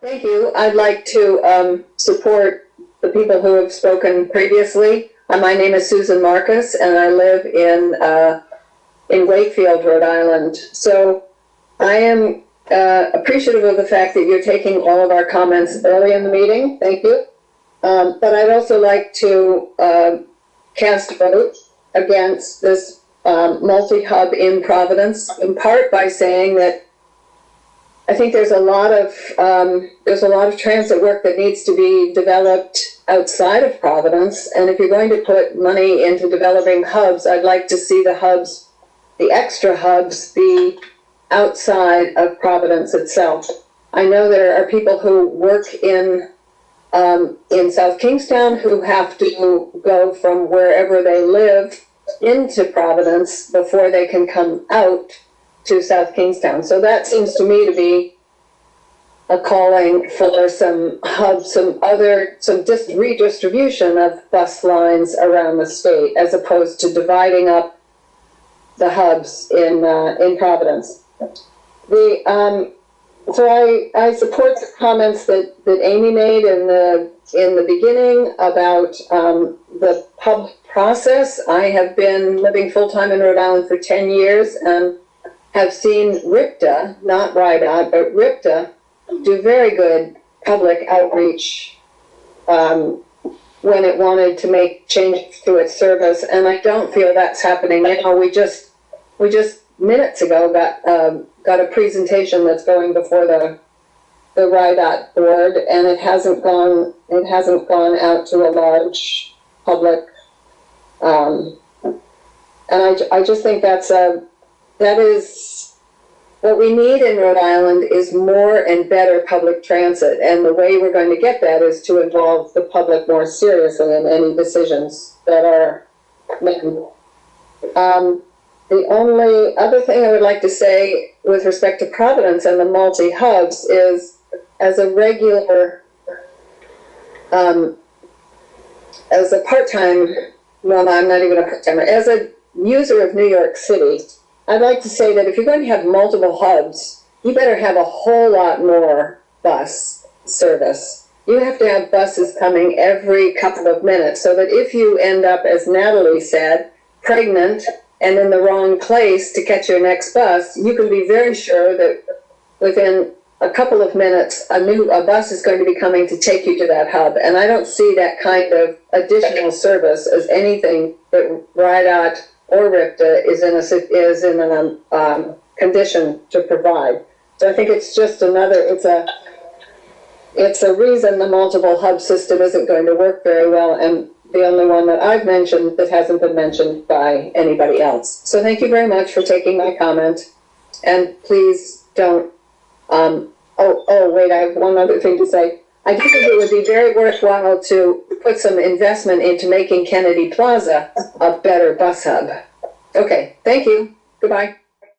Thank you. I'd like to support the people who have spoken previously. My name is Susan Marcus, and I live in Wakefield, Rhode Island. So I am appreciative of the fact that you're taking all of our comments early in the meeting. Thank you. But I'd also like to cast a vote against this multi-hub in Providence, in part by saying that I think there's a lot of transit work that needs to be developed outside of Providence, and if you're going to put money into developing hubs, I'd like to see the hubs, the extra hubs, be outside of Providence itself. I know there are people who work in South Kingstown who have to go from wherever they live into Providence before they can come out to South Kingstown. So that seems to me to be a calling for some hubs, some redistribution of bus lines around the state, as opposed to dividing up the hubs in Providence. So I support the comments that Amy made in the beginning about the hub process. I have been living full-time in Rhode Island for 10 years and have seen RIPTA, not RIDA, but RIPTA, do very good public outreach when it wanted to make changes to its service, and I don't feel that's happening now. We just minutes ago got a presentation that's going before the RIDOT board, and it hasn't gone out to a large public, and I just think that is what we need in Rhode Island is more and better public transit, and the way we're going to get that is to involve the public more seriously in any decisions that are made. The only other thing I would like to say with respect to Providence and the multi-hubs is, as a regular, as a part-time, well, I'm not even a part-timer, as a user of New York City, I'd like to say that if you're going to have multiple hubs, you better have a whole lot more bus service. You have to have buses coming every couple of minutes, so that if you end up, as Natalie said, pregnant and in the wrong place to catch your next bus, you can be very sure that within a couple of minutes, a bus is going to be coming to take you to that hub. And I don't see that kind of additional service as anything that RIDOT or RIPTA is in a condition to provide. So I think it's just it's a reason the multiple hub system isn't going to work very well, and the only one that I've mentioned that hasn't been mentioned by anybody else. So thank you very much for taking my comment, and please don't, wait, I have one other thing to say. I do think it would be very worthwhile to put some investment into making Kennedy Plaza a better bus hub. Okay, thank you. Goodbye.